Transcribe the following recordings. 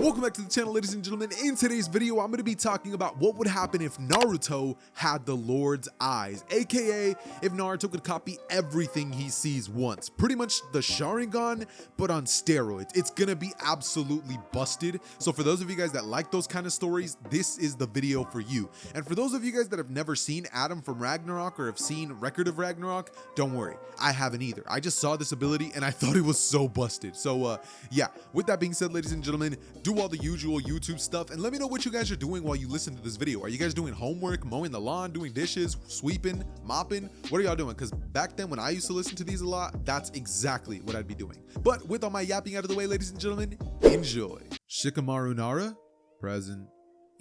Welcome back to the channel, ladies and gentlemen. In today's video, I'm going to be talking about what would happen if Naruto had the Lord's eyes, aka if Naruto could copy everything he sees once. Pretty much the Sharingan, but on steroids. It's going to be absolutely busted. So for those of you guys that like those kind of stories, this is the video for you. And for those of you guys that have never seen Adam from Ragnarok or have seen Record of Ragnarok, don't worry, I haven't either. I just saw this ability and I thought it was so busted. So yeah, with that being said, ladies and gentlemen, do all the usual YouTube stuff and let me know what you guys are doing while you listen to this video. Are you guys doing homework, mowing the lawn, doing dishes, sweeping, mopping? What are y'all doing? Because back then when I used to listen to these a lot, that's exactly what I'd be doing. But with all my yapping out of the way, ladies and gentlemen, enjoy. Shikamaru Nara, present.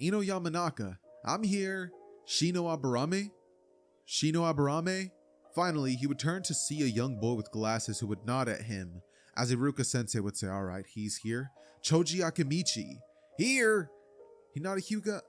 Ino Yamanaka, I'm here. Shino Aburame? Shino Aburame? Finally, he would turn to see a young boy with glasses who would nod at him. As Iruka-sensei would say, alright, he's here. Choji Akimichi, here. Hinata Hyuga,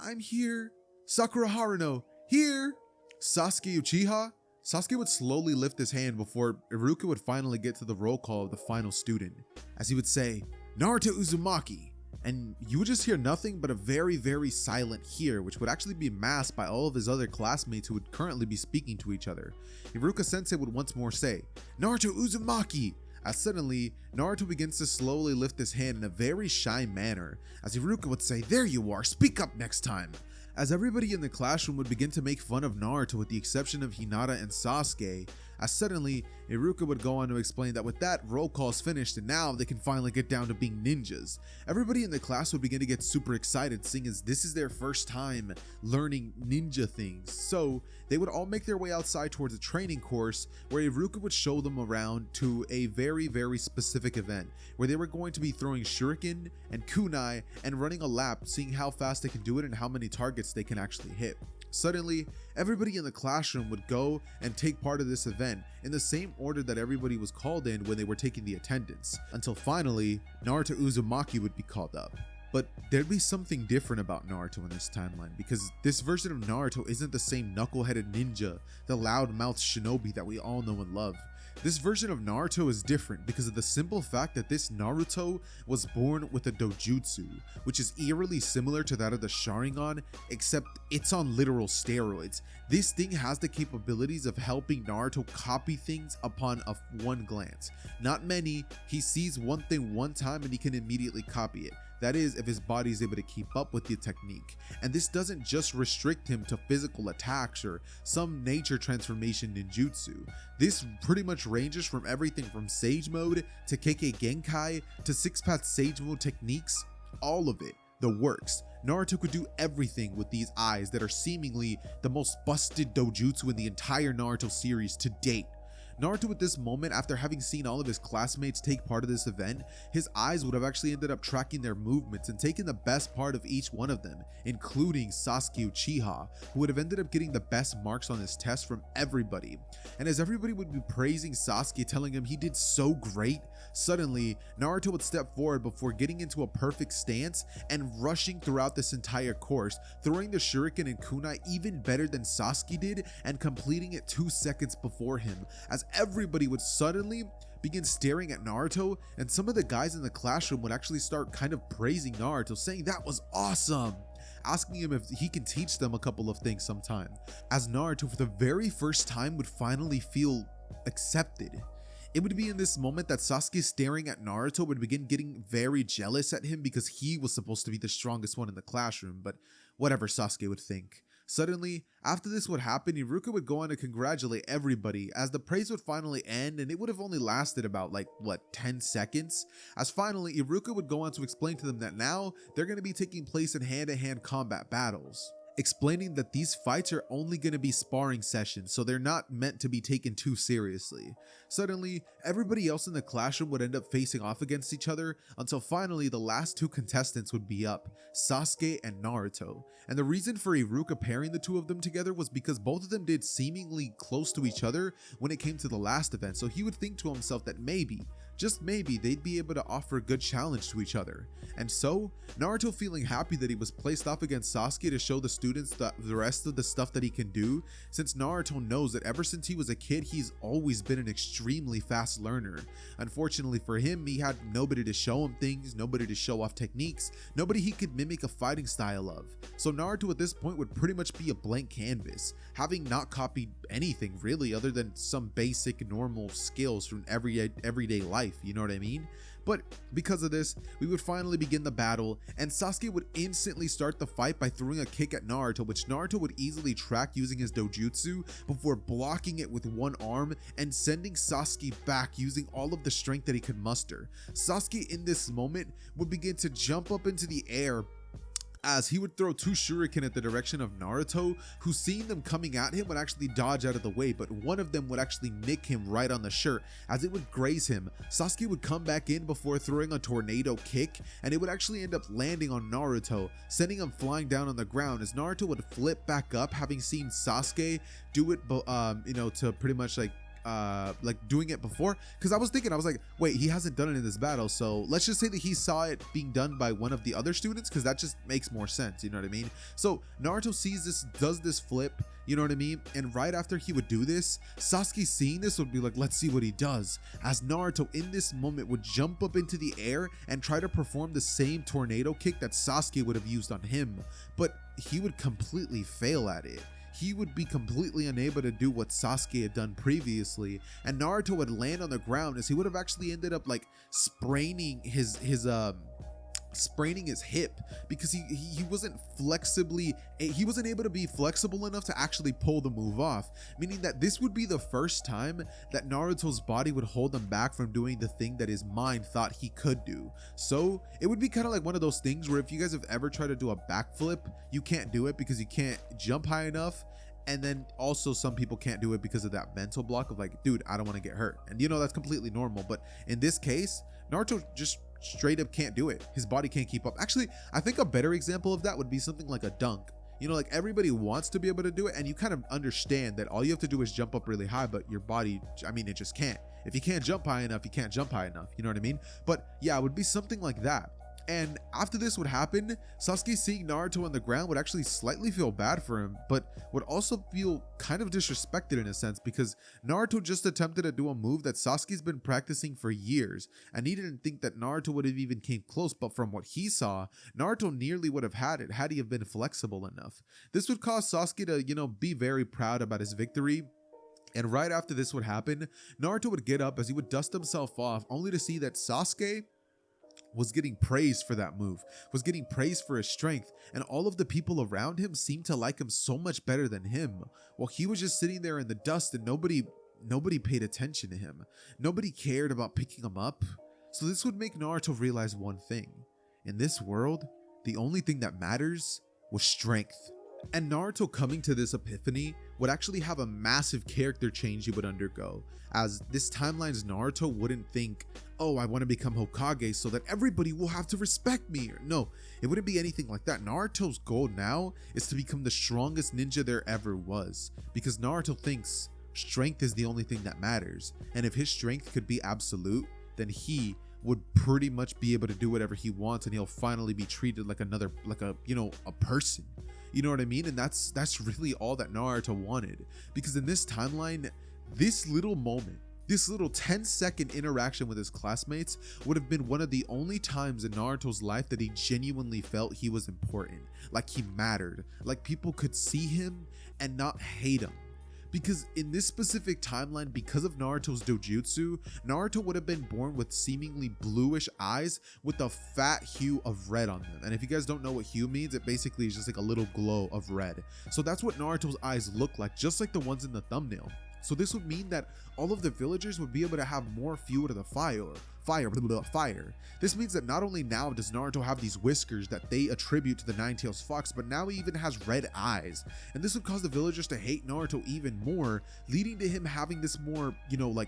I'm here. Sakura Haruno, here. Sasuke Uchiha? Sasuke would slowly lift his hand before Iruka would finally get to the roll call of the final student. As he would say, Naruto Uzumaki. And you would just hear nothing but a very, very silent here, which would actually be masked by all of his other classmates who would currently be speaking to each other. Iruka-sensei would once more say, Naruto Uzumaki! As suddenly, Naruto begins to slowly lift his hand in a very shy manner, as Iruka would say, there you are, speak up next time! As everybody in the classroom would begin to make fun of Naruto with the exception of Hinata and Sasuke, as suddenly, Iruka would go on to explain that with that, roll call's finished and now they can finally get down to being ninjas. Everybody in the class would begin to get super excited, seeing as this is their first time learning ninja things. So, they would all make their way outside towards a training course where Iruka would show them around to a very, very specific event where they were going to be throwing shuriken and kunai and running a lap, seeing how fast they can do it and how many targets they can actually hit. Suddenly, everybody in the classroom would go and take part of this event in the same order that everybody was called in when they were taking the attendance, until finally, Naruto Uzumaki would be called up. But there'd be something different about Naruto in this timeline, because this version of Naruto isn't the same knuckle-headed ninja, the loud-mouthed shinobi that we all know and love. This version of Naruto is different because of the simple fact that this Naruto was born with a dojutsu, which is eerily similar to that of the Sharingan, except it's on literal steroids. This thing has the capabilities of helping Naruto copy things upon one glance. Not many, he sees one thing one time and he can immediately copy it. That is, if his body is able to keep up with the technique. And this doesn't just restrict him to physical attacks or some nature transformation ninjutsu. This pretty much ranges from everything from Sage Mode to Kekkei Genkai to 6-path Sage Mode techniques. All of it, the works. Naruto could do everything with these eyes that are seemingly the most busted dojutsu in the entire Naruto series to date. Naruto at this moment, after having seen all of his classmates take part of this event, his eyes would have actually ended up tracking their movements and taking the best part of each one of them, including Sasuke Uchiha, who would have ended up getting the best marks on his test from everybody. And as everybody would be praising Sasuke, telling him he did so great, suddenly Naruto would step forward before getting into a perfect stance and rushing throughout this entire course, throwing the shuriken and kunai even better than Sasuke did and completing it 2 seconds before him, as everybody would suddenly begin staring at Naruto, and some of the guys in the classroom would actually start kind of praising Naruto, saying that was awesome, asking him if he can teach them a couple of things sometime, as Naruto for the very first time would finally feel accepted. It would be in this moment that Sasuke staring at Naruto would begin getting very jealous at him because he was supposed to be the strongest one in the classroom, but whatever Sasuke would think. Suddenly, after this would happen, Iruka would go on to congratulate everybody as the praise would finally end, and it would have only lasted about 10 seconds, as finally Iruka would go on to explain to them that now they're going to be taking place in hand-to-hand combat battles, explaining that these fights are only going to be sparring sessions, so they're not meant to be taken too seriously. Suddenly, everybody else in the classroom would end up facing off against each other until finally the last two contestants would be up, Sasuke and Naruto. And the reason for Iruka pairing the two of them together was because both of them did seemingly close to each other when it came to the last event, so he would think to himself that maybe, just maybe they'd be able to offer a good challenge to each other. And so, Naruto, feeling happy that he was placed off against Sasuke to show the students the rest of the stuff that he can do, since Naruto knows that ever since he was a kid, he's always been an extremely fast learner. Unfortunately for him, he had nobody to show him things, nobody to show off techniques, nobody he could mimic a fighting style of. So Naruto at this point would pretty much be a blank canvas, having not copied anything really other than some basic normal skills from everyday life, you know what I mean? But because of this, we would finally begin the battle, and Sasuke would instantly start the fight by throwing a kick at Naruto, which Naruto would easily track using his dojutsu before blocking it with one arm and sending Sasuke back using all of the strength that he could muster. Sasuke in this moment would begin to jump up into the air as he would throw 2 shuriken at the direction of Naruto, who, seeing them coming at him, would actually dodge out of the way, but one of them would actually nick him right on the shirt as it would graze him. Sasuke would come back in before throwing a tornado kick, and it would actually end up landing on Naruto, sending him flying down on the ground as Naruto would flip back up, having seen Sasuke do it, to pretty much like doing it before, because I was like, wait, he hasn't done it in this battle, so let's just say that he saw it being done by one of the other students, because that just makes more sense, you know what I mean? So Naruto sees this, does this flip, you know what I mean? And right after he would do this, Sasuke, seeing this, would be like, let's see what he does, as Naruto in this moment would jump up into the air and try to perform the same tornado kick that Sasuke would have used on him, but he would completely fail at it. He would be completely unable to do what Sasuke had done previously, and Naruto would land on the ground as he would have actually ended up like spraining his hip, because he wasn't able to be flexible enough to actually pull the move off, meaning that this would be the first time that Naruto's body would hold him back from doing the thing that his mind thought he could do. So it would be kind of like one of those things where if you guys have ever tried to do a backflip, you can't do it because you can't jump high enough. And then also some people can't do it because of that mental block of like, dude, I don't want to get hurt. And that's completely normal. But in this case, Naruto just straight up can't do it. His body can't keep up. Actually, I think a better example of that would be something like a dunk. Like everybody wants to be able to do it, and you kind of understand that all you have to do is jump up really high, but your body, it just can't. If you can't jump high enough, you can't jump high enough. You know what I mean? But yeah, it would be something like that. And after this would happen, Sasuke, seeing Naruto on the ground, would actually slightly feel bad for him, but would also feel kind of disrespected in a sense, because Naruto just attempted to do a move that Sasuke's been practicing for years, and he didn't think that Naruto would have even came close, but from what he saw, Naruto nearly would have had it had he have been flexible enough. This would cause Sasuke to, be very proud about his victory. And right after this would happen, Naruto would get up as he would dust himself off, only to see that Sasuke was getting praised for that move, was getting praised for his strength, and all of the people around him seemed to like him so much better than him, while he was just sitting there in the dust and nobody paid attention to him. Nobody cared about picking him up. So this would make Naruto realize one thing. In this world, the only thing that matters was strength. And Naruto, coming to this epiphany, would actually have a massive character change he would undergo, as this timeline's Naruto wouldn't think, oh, I want to become Hokage so that everybody will have to respect me. No, it wouldn't be anything like that. Naruto's goal now is to become the strongest ninja there ever was, because Naruto thinks strength is the only thing that matters, and if his strength could be absolute, then he would pretty much be able to do whatever he wants, and he'll finally be treated like a person. You know what I mean? And that's really all that Naruto wanted, because in this timeline, this little moment, this little 10-second interaction with his classmates would have been one of the only times in Naruto's life that he genuinely felt he was important, like he mattered, like people could see him and not hate him. Because in this specific timeline, because of Naruto's dojutsu, Naruto would have been born with seemingly bluish eyes with a fat hue of red on them. And if you guys don't know what hue means, it basically is just like a little glow of red. So that's what Naruto's eyes look like, just like the ones in the thumbnail. So this would mean that all of the villagers would be able to have more fuel to the fire. This means that not only now does Naruto have these whiskers that they attribute to the Nine-Tailed Fox, but now he even has red eyes. And this would cause the villagers to hate Naruto even more, leading to him having this more,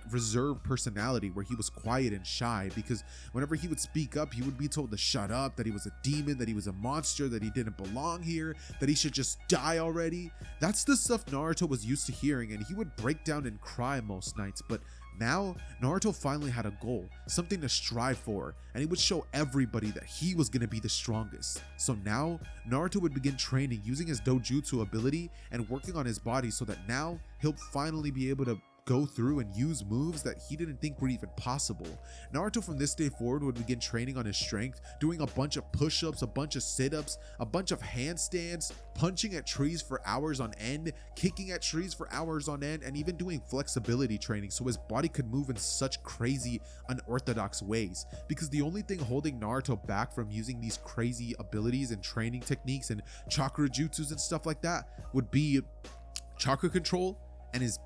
reserved personality where he was quiet and shy, because whenever he would speak up, he would be told to shut up, that he was a demon, that he was a monster, that he didn't belong here, that he should just die already. That's the stuff Naruto was used to hearing, and he would break down and cry most nights. But Now, Naruto finally had a goal, something to strive for, and he would show everybody that he was going to be the strongest. So now, Naruto would begin training using his dojutsu ability and working on his body so that now he'll finally be able to go through and use moves that he didn't think were even possible. Naruto from this day forward would begin training on his strength, doing a bunch of push-ups, a bunch of sit-ups, a bunch of handstands, punching at trees for hours on end, kicking at trees for hours on end, and even doing flexibility training so his body could move in such crazy, unorthodox ways. Because the only thing holding Naruto back from using these crazy abilities and training techniques and chakra jutsus and stuff like that would be chakra control and his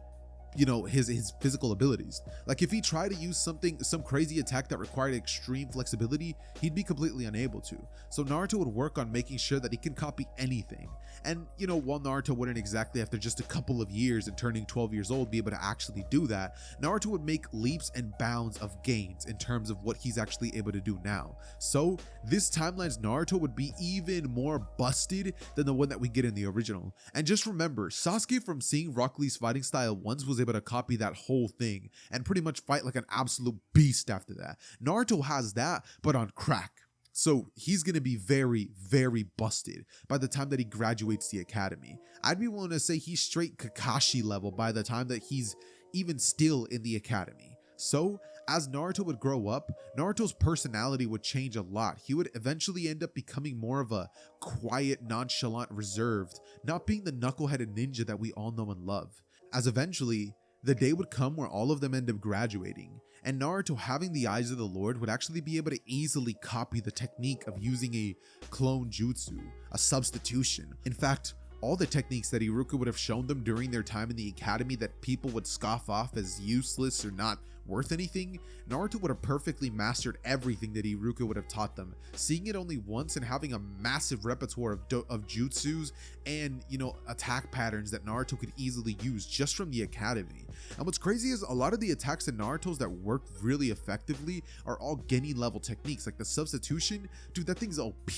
physical abilities. Like if he tried to use some crazy attack that required extreme flexibility, he'd be completely unable to. So Naruto would work on making sure that he can copy anything. And while Naruto wouldn't exactly after just a couple of years and turning 12 years old be able to actually do that, Naruto would make leaps and bounds of gains in terms of what he's actually able to do now. So this timeline's Naruto would be even more busted than the one that we get in the original. And just remember, Sasuke from seeing Rock Lee's fighting style once was able to copy that whole thing and pretty much fight like an absolute beast after that. Naruto has that, but on crack. So he's going to be very, very busted by the time that he graduates the academy. I'd be willing to say he's straight Kakashi level by the time that he's even still in the academy. So as Naruto would grow up, Naruto's personality would change a lot. He would eventually end up becoming more of a quiet, nonchalant, reserved, not being the knuckleheaded ninja that we all know and love. As eventually, the day would come where all of them end up graduating, and Naruto, having the eyes of the Lord, would actually be able to easily copy the technique of using a clone jutsu, a substitution. In fact, all the techniques that Iruka would have shown them during their time in the academy that people would scoff off as useless or not worth anything, Naruto would have perfectly mastered everything that Iruka would have taught them, seeing it only once and having a massive repertoire of jutsus and attack patterns that Naruto could easily use just from the academy. And what's crazy is a lot of the attacks in Naruto's that work really effectively are all Genin level techniques, like the substitution. Dude, that thing's OP.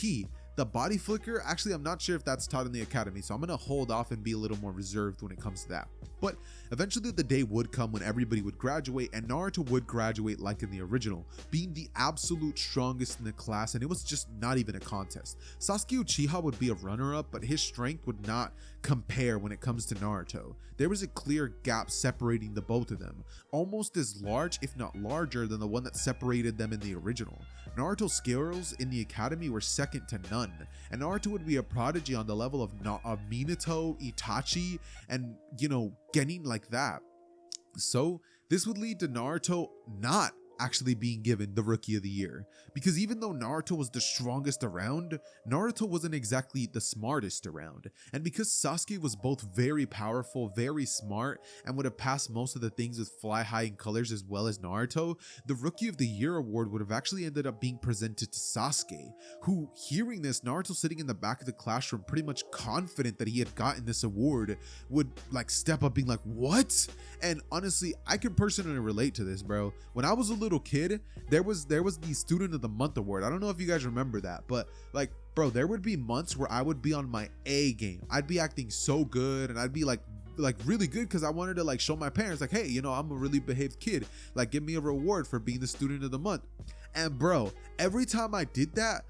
The body flicker, actually, I'm not sure if that's taught in the academy, so I'm going to hold off and be a little more reserved when it comes to that. But eventually the day would come when everybody would graduate, and Naruto would graduate like in the original, being the absolute strongest in the class, and it was just not even a contest. Sasuke Uchiha would be a runner-up, but his strength would not compare when it comes to Naruto. There was a clear gap separating the both of them, almost as large, if not larger, than the one that separated them in the original. Naruto's skills in the academy were second to none, and Naruto would be a prodigy on the level of Minato, Itachi, and Genin like that. So this would lead to Naruto not actually being given the Rookie of the Year, because even though Naruto was the strongest around, Naruto wasn't exactly the smartest around. And because Sasuke was both very powerful, very smart, and would have passed most of the things with fly high in colors as well as Naruto, the Rookie of the Year award would have actually ended up being presented to Sasuke, who, hearing this, Naruto sitting in the back of the classroom pretty much confident that he had gotten this award, would step up being like, what? And honestly, I can personally relate to this, bro. When I was a little kid, there was the Student of the Month award. I don't know if you guys remember that, but bro, there would be months where I would be on my A game. I'd be acting so good, and I'd be like really good because I wanted to show my parents hey, I'm a really behaved kid, give me a reward for being the Student of the Month. And bro, every time I did that,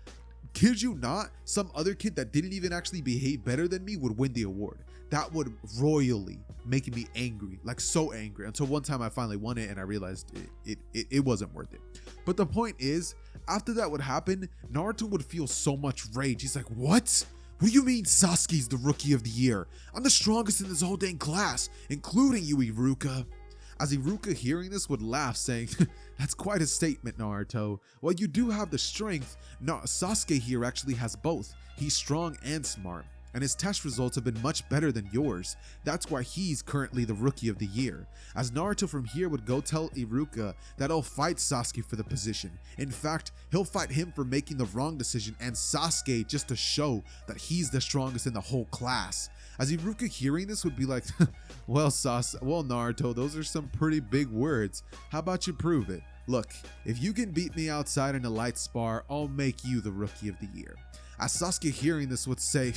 kid you not, some other kid that didn't even actually behave better than me would win the award. That would royally make me angry, so angry, until one time I finally won it and I realized it wasn't worth it. But the point is, after that would happen, Naruto would feel so much rage. He's like, what? What do you mean Sasuke's the Rookie of the Year? I'm the strongest in this whole dang class, including you, Iruka. As Iruka, hearing this, would laugh, saying, that's quite a statement, Naruto. While you do have the strength, Sasuke here actually has both. He's strong and smart, and his test results have been much better than yours. That's why he's currently the Rookie of the Year. As Naruto from here would go tell Iruka that he'll fight Sasuke for the position. In fact, he'll fight him for making the wrong decision and Sasuke just to show that he's the strongest in the whole class. As Iruka, hearing this, would be like, well Naruto, those are some pretty big words. How about you prove it? Look, if you can beat me outside in a light spar, I'll make you the Rookie of the Year. As Sasuke, hearing this, would say,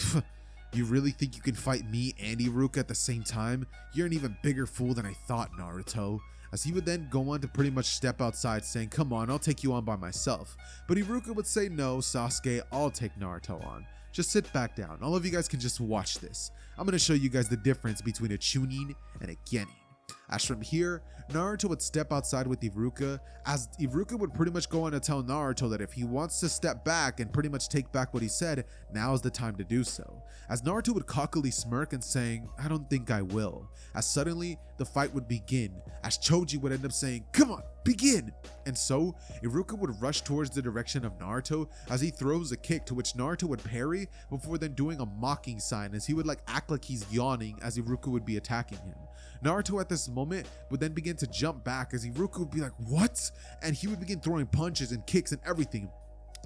you really think you can fight me and Iruka at the same time? You're an even bigger fool than I thought, Naruto. as he would then go on to pretty much step outside saying, come on, I'll take you on by myself. But Iruka would say, no, Sasuke, I'll take Naruto on. Just sit back down. All of you guys can just watch this. I'm going to show you guys the difference between a Chunin and a Genin. As from here, Naruto would step outside with Iruka, as Iruka would pretty much go on to tell Naruto that if he wants to step back and pretty much take back what he said, now is the time to do so. As Naruto would cockily smirk and saying, I don't think I will. As suddenly, the fight would begin, as Choji would end up saying, come on, begin! And so, Iruka would rush towards the direction of Naruto as he throws a kick, to which Naruto would parry before then doing a mocking sign as he would act like he's yawning as Iruka would be attacking him. Naruto at this moment would then begin to jump back as Iruka would be like, what? And he would begin throwing punches and kicks and everything,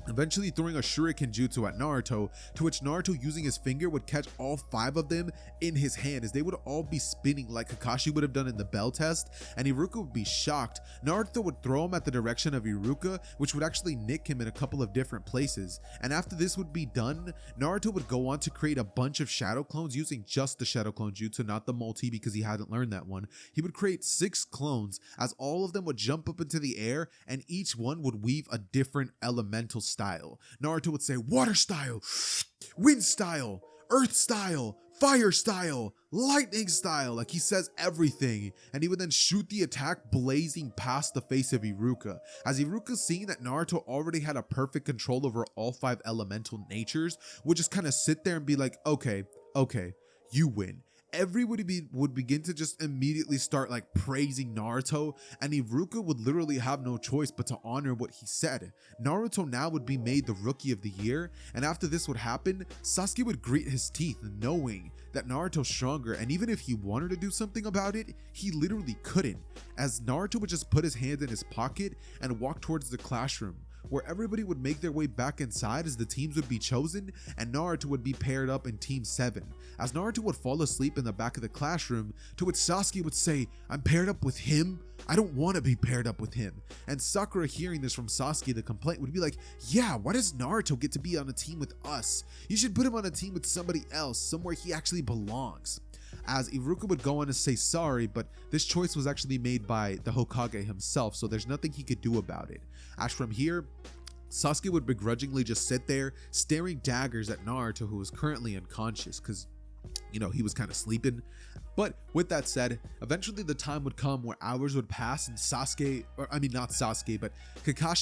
eventually throwing a shuriken jutsu at Naruto, to which Naruto using his finger would catch all 5 of them in his hand as they would all be spinning like Kakashi would have done in the bell test, and Iruka would be shocked. Naruto would throw him at the direction of Iruka, which would actually nick him in a couple of different places, and after this would be done, Naruto would go on to create a bunch of shadow clones using just the shadow clone jutsu, not the multi, because he hadn't learned that one. He would create 6 clones as all of them would jump up into the air and each one would weave a different elemental style. Naruto would say water style, wind style, earth style, fire style, lightning style, like he says everything, and he would then shoot the attack blazing past the face of Iruka. As Iruka, seeing that Naruto already had a perfect control over all 5 elemental natures, would just kind of sit there and be like, okay, you win. Everybody would begin to just immediately start praising Naruto, and Iruka would literally have no choice but to honor what he said. Naruto now would be made the rookie of the year, and after this would happen, Sasuke would grit his teeth knowing that Naruto's stronger, and even if he wanted to do something about it, he literally couldn't, as Naruto would just put his hand in his pocket and walk towards the classroom, where everybody would make their way back inside as the teams would be chosen, and Naruto would be paired up in Team 7. As Naruto would fall asleep in the back of the classroom, to which Sasuke would say, I'm paired up with him? I don't want to be paired up with him. And Sakura, hearing this from Sasuke, the complaint would be like, yeah, why does Naruto get to be on a team with us? You should put him on a team with somebody else, somewhere he actually belongs. As Iruka would go on to say sorry, but this choice was actually made by the Hokage himself, so there's nothing he could do about it. As from here, Sasuke would begrudgingly just sit there staring daggers at Naruto, who was currently unconscious because, he was kind of sleeping. But with that said, eventually the time would come where hours would pass and Kakashi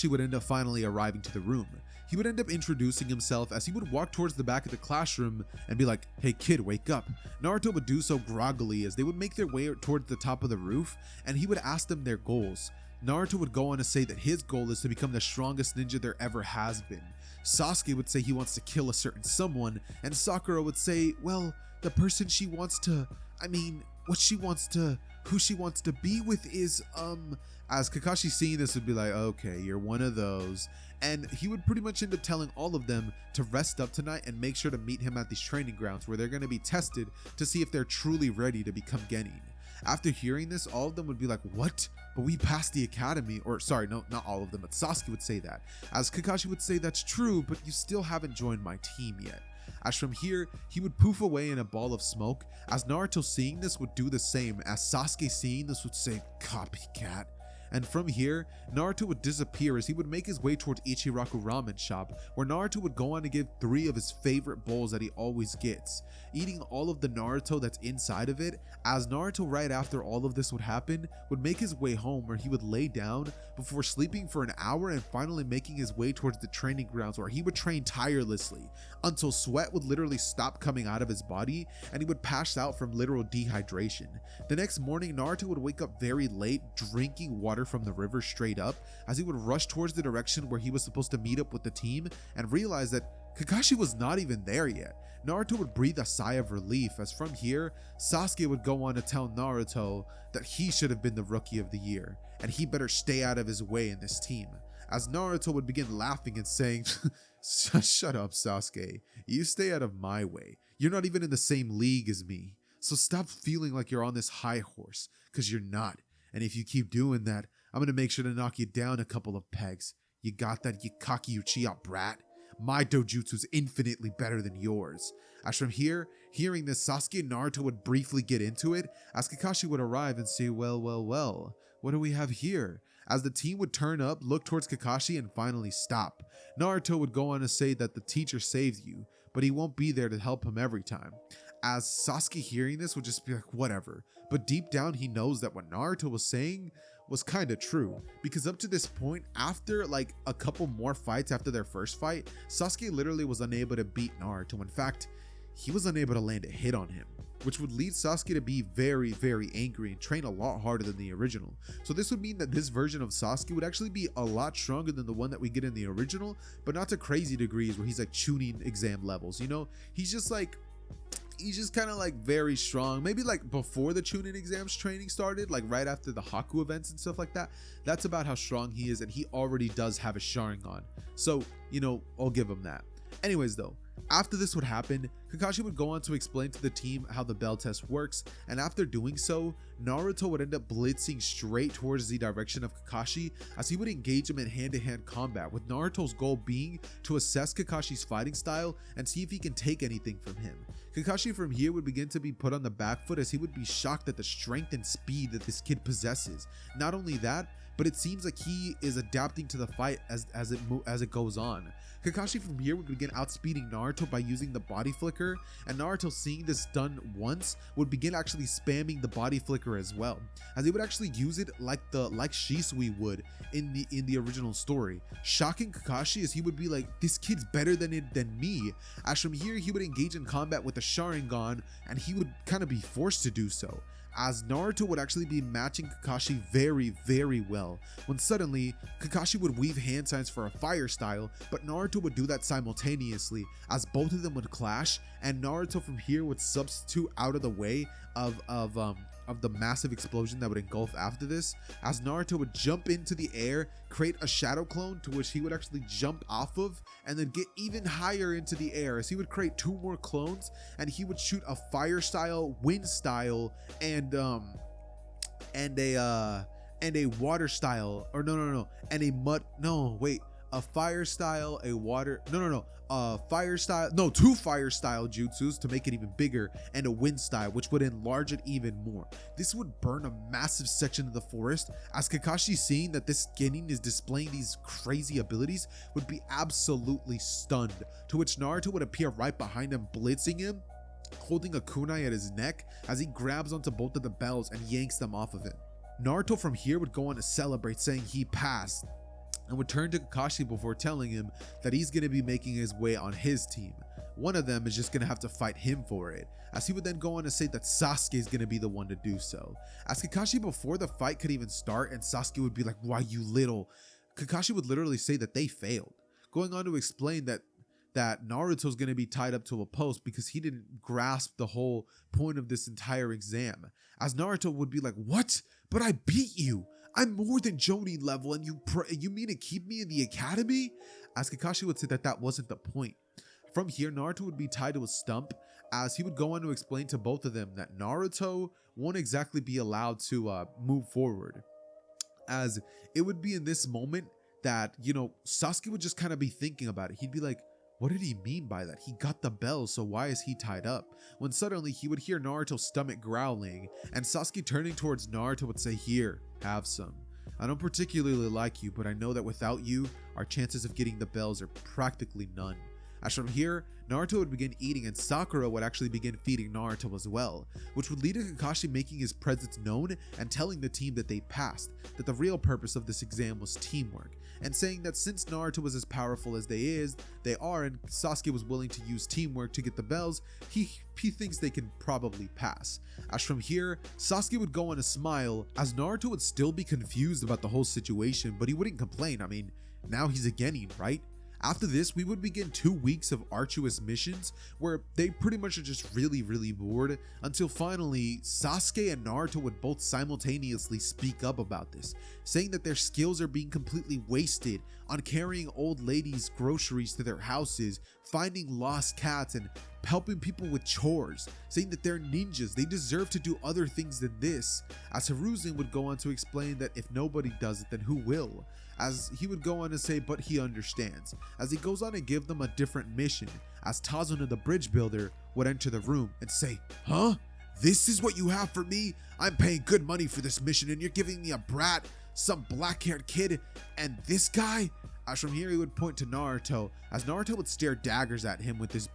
would end up finally arriving to the room. He would end up introducing himself as he would walk towards the back of the classroom and be like, hey kid, wake up. Naruto would do so groggily as they would make their way towards the top of the roof, and he would ask them their goals. Naruto would go on to say that his goal is to become the strongest ninja there ever has been. Sasuke would say he wants to kill a certain someone, and Sakura would say, well, the person she wants to, who she wants to be with is, as Kakashi seeing this would be like, okay, you're one of those. And he would pretty much end up telling all of them to rest up tonight and make sure to meet him at these training grounds where they're going to be tested to see if they're truly ready to become Genin. After hearing this, all of them would be like, what? But we passed the academy, or sorry, no, not all of them, but Sasuke would say that. As Kakashi would say, that's true, but you still haven't joined my team yet. As from here, he would poof away in a ball of smoke, as Naruto seeing this would do the same, as Sasuke seeing this would say, copycat. And from here, Naruto would disappear as he would make his way towards Ichiraku ramen shop, where Naruto would go on to give 3 of his favorite bowls that he always gets, eating all of the Naruto that's inside of it, as Naruto right after all of this would happen, would make his way home where he would lay down before sleeping for an hour and finally making his way towards the training grounds where he would train tirelessly until sweat would literally stop coming out of his body and he would pass out from literal dehydration. The next morning, Naruto would wake up very late, drinking water from the river straight up, as he would rush towards the direction where he was supposed to meet up with the team and realize that Kakashi was not even there yet. Naruto would breathe a sigh of relief, as from here, Sasuke would go on to tell Naruto that he should have been the rookie of the year and he better stay out of his way in this team, as Naruto would begin laughing and saying, shut up Sasuke, you stay out of my way, you're not even in the same league as me, so stop feeling like you're on this high horse, cause you're not, and if you keep doing that, I'm gonna make sure to knock you down a couple of pegs. You got that, you cocky Uchiha brat? My dojutsu's infinitely better than yours. As from here, hearing this, Sasuke and Naruto would briefly get into it, as Kakashi would arrive and say, well, what do we have here? As the team would turn up, look towards Kakashi, and finally stop. Naruto would go on to say that the teacher saves you, but he won't be there to help him every time. As Sasuke hearing this would just be like, whatever. But deep down he knows that what Naruto was saying was kind of true, because up to this point, after like a couple more fights after their first fight, Sasuke literally was unable to beat Naruto. In fact, he was unable to land a hit on him, which would lead Sasuke to be very, very angry and train a lot harder than the original. So this would mean that this version of Sasuke would actually be a lot stronger than the one that we get in the original, but not to crazy degrees where he's like Chunin exam levels, you know? He's just kind of like very strong, maybe like before the Chunin exams training started, like right after the Haku events and stuff like that. That's about how strong he is, and he already does have a Sharingan. So, you know, I'll give him that. Anyways though, after this would happen, Kakashi would go on to explain to the team how the bell test works, and after doing so, Naruto would end up blitzing straight towards the direction of Kakashi as he would engage him in hand-to-hand combat, with Naruto's goal being to assess Kakashi's fighting style and see if he can take anything from him. Kakashi from here would begin to be put on the back foot as he would be shocked at the strength and speed that this kid possesses. Not only that, but it seems like he is adapting to the fight as it goes on. Kakashi from here would begin outspeeding Naruto by using the body flicker, and Naruto, seeing this done once, would begin actually spamming the body flicker as well, as he would actually use it like Shisui would in the original story, shocking Kakashi as he would be like, this kid's better than me. As from here he would engage in combat with the Sharingan, and he would kind of be forced to do so, as Naruto would actually be matching Kakashi very, very well, when suddenly Kakashi would weave hand signs for a fire style, but Naruto would do that simultaneously, as both of them would clash, and Naruto from here would substitute out of the way of the massive explosion that would engulf after this, as Naruto would jump into the air, create a shadow clone to which he would actually jump off of, and then get even higher into the air as he would create 2 more clones, and he would shoot a fire style, wind style, and a water style, or and a mud, a fire style, a water, fire style, 2 fire style jutsus to make it even bigger, and a wind style, which would enlarge it even more. This would burn a massive section of the forest, as Kakashi, seeing that this genin is displaying these crazy abilities, would be absolutely stunned, to which Naruto would appear right behind him, blitzing him, holding a kunai at his neck as he grabs onto both of the bells and yanks them off of him. Naruto from here would go on to celebrate, saying he passed, and would turn to Kakashi before telling him that he's going to be making his way on his team. One of them is just going to have to fight him for it, as he would then go on to say that Sasuke is going to be the one to do so. As Kakashi, before the fight could even start, and Sasuke would be like, why you little, Kakashi would literally say that they failed, going on to explain that Naruto's going to be tied up to a post because he didn't grasp the whole point of this entire exam. As Naruto would be like, what? But I beat you. I'm more than Jonin level, and you mean to keep me in the academy? As Kakashi would say that wasn't the point. From here, Naruto would be tied to a stump, as he would go on to explain to both of them that Naruto won't exactly be allowed to move forward, as it would be in this moment that, you know, Sasuke would just kind of be thinking about it. He'd be like, what did he mean by that? He got the bell, so why is he tied up? When suddenly he would hear Naruto's stomach growling, and Sasuke, turning towards Naruto, would say, here, have some. I don't particularly like you, but I know that without you, our chances of getting the bells are practically none. As from here, Naruto would begin eating, and Sakura would actually begin feeding Naruto as well, which would lead to Kakashi making his presence known and telling the team that they passed, that the real purpose of this exam was teamwork, and saying that since Naruto was as powerful as they are, and Sasuke was willing to use teamwork to get the bells, he thinks they can probably pass. As from here, Sasuke would go on a smile, as Naruto would still be confused about the whole situation, but he wouldn't complain. I mean, now he's a genin, right? After this, we would begin 2 weeks of arduous missions where they pretty much are just really, really bored, until finally Sasuke and Naruto would both simultaneously speak up about this, saying that their skills are being completely wasted on carrying old ladies' groceries to their houses, finding lost cats, and helping people with chores, saying that they're ninjas, they deserve to do other things than this. As Hiruzen would go on to explain that if nobody does it, then who will? As he would go on to say, but he understands, as he goes on to give them a different mission, as Tazuna the bridge builder would enter the room and say, huh? This is what you have for me? I'm paying good money for this mission and you're giving me a brat, some black-haired kid, and this guy? As from here, he would point to Naruto, as Naruto would stare daggers at him with his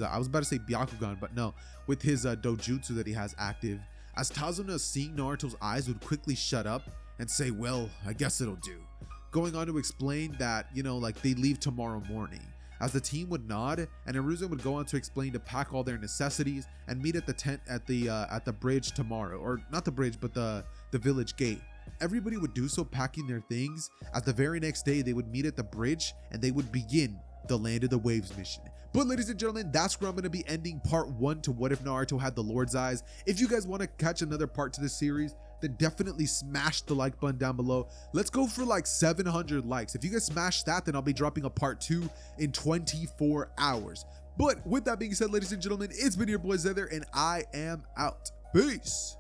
I was about to say Byakugan, but no, with his dojutsu that he has active. As Tazuna, seeing Naruto's eyes, would quickly shut up and say, well, I guess it'll do. Going on to explain that, like they leave tomorrow morning. As the team would nod, and Naruto would go on to explain to pack all their necessities and meet at the tent at the bridge tomorrow, or not the bridge, but the village gate. Everybody would do so, packing their things, as the very next day they would meet at the bridge and they would begin the Land of the Waves mission. But ladies and gentlemen, that's where I'm going to be ending part 1 to What If Naruto Had the Lord's Eyes. If you guys want to catch another part to this series, then definitely smash the like button down below. Let's go for like 700 likes. If you guys smash that, then I'll be dropping a part 2 in 24 hours. But with that being said, ladies and gentlemen, it's been your boy Xehther, and I am out. Peace.